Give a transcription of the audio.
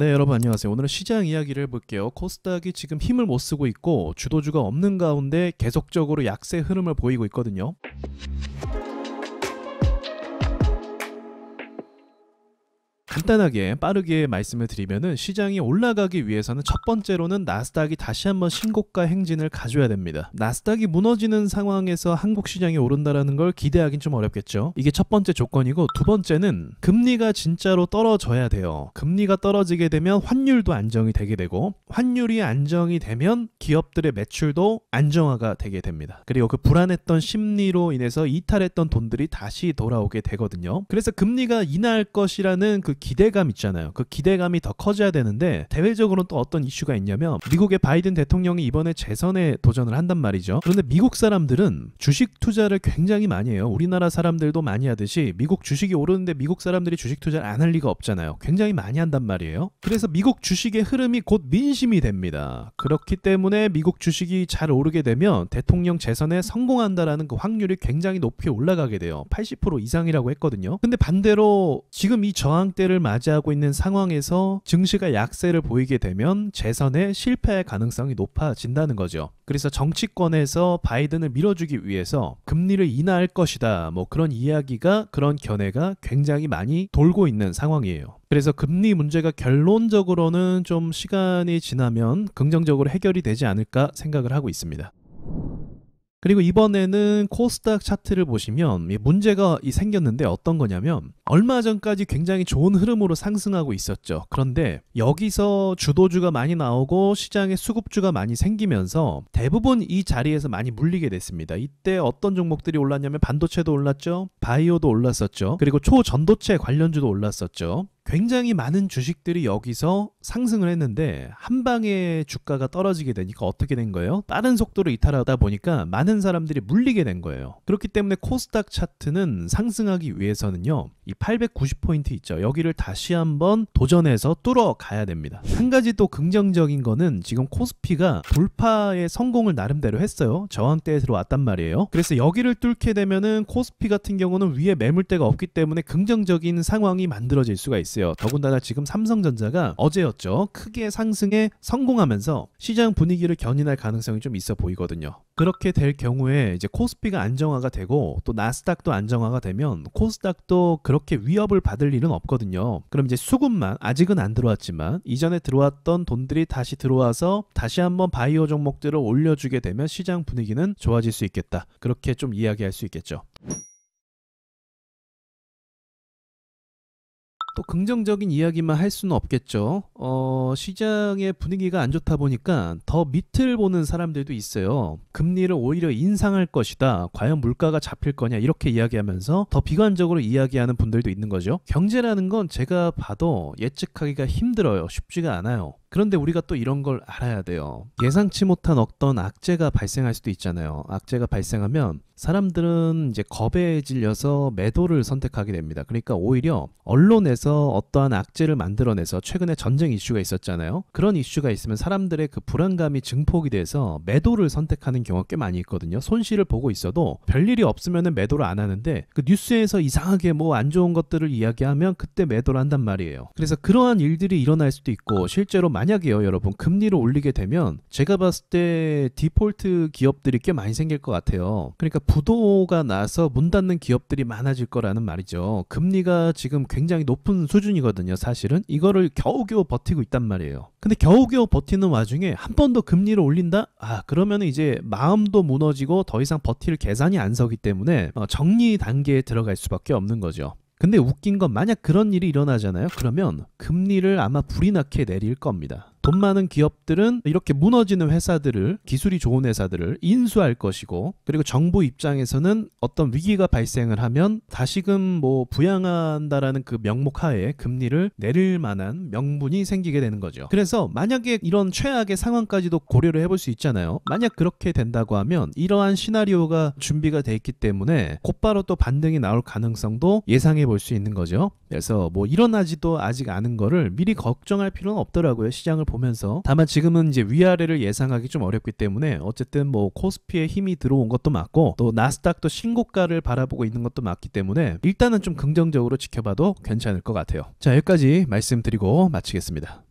네, 여러분 안녕하세요. 오늘은 시장 이야기를 해볼게요. 코스닥이 지금 힘을 못 쓰고 있고 주도주가 없는 가운데 계속적으로 약세 흐름을 보이고 있거든요. 간단하게 빠르게 말씀을 드리면은 시장이 올라가기 위해서는 첫 번째로는 나스닥이 다시 한번 신고가 행진을 가져야 됩니다. 나스닥이 무너지는 상황에서 한국 시장이 오른다라는 걸 기대하긴 좀 어렵겠죠. 이게 첫 번째 조건이고, 두 번째는 금리가 진짜로 떨어져야 돼요. 금리가 떨어지게 되면 환율도 안정이 되게 되고, 환율이 안정이 되면 기업들의 매출도 안정화가 되게 됩니다. 그리고 그 불안했던 심리로 인해서 이탈했던 돈들이 다시 돌아오게 되거든요. 그래서 금리가 인하할 것이라는 그 기대감 있잖아요. 그 기대감이 더 커져야 되는데, 대외적으로는 또 어떤 이슈가 있냐면 미국의 바이든 대통령이 이번에 재선에 도전을 한단 말이죠. 그런데 미국 사람들은 주식 투자를 굉장히 많이 해요. 우리나라 사람들도 많이 하듯이 미국 주식이 오르는데 미국 사람들이 주식 투자를 안 할 리가 없잖아요. 굉장히 많이 한단 말이에요. 그래서 미국 주식의 흐름이 곧 민심이 됩니다. 그렇기 때문에 미국 주식이 잘 오르게 되면 대통령 재선에 성공한다라는 그 확률이 굉장히 높이 올라가게 돼요. 80% 이상이라고 했거든요. 근데 반대로 지금 이 저항대를 맞이하고 있는 상황에서 증시가 약세를 보이게 되면 재선에 실패할 가능성이 높아진다는 거죠. 그래서 정치권에서 바이든을 밀어주기 위해서 금리를 인하할 것이다, 뭐 그런 이야기가, 그런 견해가 굉장히 많이 돌고 있는 상황이에요. 그래서 금리 문제가 결론적으로는 좀 시간이 지나면 긍정적으로 해결이 되지 않을까 생각을 하고 있습니다. 그리고 이번에는 코스닥 차트를 보시면 문제가 생겼는데, 어떤 거냐면 얼마 전까지 굉장히 좋은 흐름으로 상승하고 있었죠. 그런데 여기서 주도주가 많이 나오고 시장에 수급주가 많이 생기면서 대부분 이 자리에서 많이 물리게 됐습니다. 이때 어떤 종목들이 올랐냐면 반도체도 올랐죠, 바이오도 올랐었죠, 그리고 초전도체 관련주도 올랐었죠. 굉장히 많은 주식들이 여기서 상승을 했는데 한 방에 주가가 떨어지게 되니까 어떻게 된 거예요? 빠른 속도로 이탈하다 보니까 많은 사람들이 물리게 된 거예요. 그렇기 때문에 코스닥 차트는 상승하기 위해서는요, 이 890포인트 있죠, 여기를 다시 한번 도전해서 뚫어 가야 됩니다. 한 가지 또 긍정적인 거는 지금 코스피가 돌파에 성공을 나름대로 했어요. 저항대에 들어왔단 말이에요. 그래서 여기를 뚫게 되면은 코스피 같은 경우는 위에 매물대가 없기 때문에 긍정적인 상황이 만들어질 수가 있어요. 더군다나 지금 삼성전자가 어제였죠, 크게 상승에 성공하면서 시장 분위기를 견인할 가능성이 좀 있어 보이거든요. 그렇게 될 경우에 이제 코스피가 안정화가 되고 또 나스닥도 안정화가 되면 코스닥도 그렇게 위협을 받을 일은 없거든요. 그럼 이제 수급만, 아직은 안 들어왔지만 이전에 들어왔던 돈들이 다시 들어와서 다시 한번 바이오 종목들을 올려주게 되면 시장 분위기는 좋아질 수 있겠다, 그렇게 좀 이야기할 수 있겠죠. 또 긍정적인 이야기만 할 수는 없겠죠. 시장의 분위기가 안 좋다 보니까 더 밑을 보는 사람들도 있어요. 금리를 오히려 인상할 것이다, 과연 물가가 잡힐 거냐, 이렇게 이야기하면서 더 비관적으로 이야기하는 분들도 있는 거죠. 경제라는 건 제가 봐도 예측하기가 힘들어요. 쉽지가 않아요. 그런데 우리가 또 이런 걸 알아야 돼요. 예상치 못한 어떤 악재가 발생할 수도 있잖아요. 악재가 발생하면 사람들은 이제 겁에 질려서 매도를 선택하게 됩니다. 그러니까 오히려 언론에서 어떠한 악재를 만들어내서, 최근에 전쟁 이슈가 있었잖아요. 그런 이슈가 있으면 사람들의 그 불안감이 증폭이 돼서 매도를 선택하는 경우가 꽤 많이 있거든요. 손실을 보고 있어도 별일이 없으면 매도를 안 하는데 그 뉴스에서 이상하게 뭐 안 좋은 것들을 이야기하면 그때 매도를 한단 말이에요. 그래서 그러한 일들이 일어날 수도 있고, 실제로 만약에요, 여러분, 금리를 올리게 되면 제가 봤을 때 디폴트 기업들이 꽤 많이 생길 것 같아요. 그러니까 부도가 나서 문 닫는 기업들이 많아질 거라는 말이죠. 금리가 지금 굉장히 높은 수준이거든요. 사실은 이거를 겨우겨우 버티고 있단 말이에요. 근데 겨우겨우 버티는 와중에 한 번 더 금리를 올린다? 그러면 이제 마음도 무너지고 더 이상 버틸 계산이 안 서기 때문에 정리 단계에 들어갈 수밖에 없는 거죠. 근데 웃긴 건, 만약 그런 일이 일어나잖아요. 그러면 금리를 아마 불이 나게 내릴 겁니다. 돈 많은 기업들은 이렇게 무너지는 회사들을, 기술이 좋은 회사들을 인수할 것이고, 그리고 정부 입장에서는 어떤 위기가 발생을 하면 다시금 뭐 부양한다라는 그 명목 하에 금리를 내릴 만한 명분이 생기게 되는 거죠. 그래서 만약에 이런 최악의 상황까지도 고려를 해볼 수 있잖아요. 만약 그렇게 된다고 하면 이러한 시나리오가 준비가 돼 있기 때문에 곧바로 또 반등이 나올 가능성도 예상해 볼 수 있는 거죠. 그래서 뭐 일어나지도 아직 않은 거를 미리 걱정할 필요는 없더라고요, 시장을 보면서. 다만 지금은 이제 위아래를 예상하기 좀 어렵기 때문에 어쨌든 뭐 코스피에 힘이 들어온 것도 맞고, 또 나스닥도 신고가를 바라보고 있는 것도 맞기 때문에 일단은 좀 긍정적으로 지켜봐도 괜찮을 것 같아요. 자, 여기까지 말씀드리고 마치겠습니다.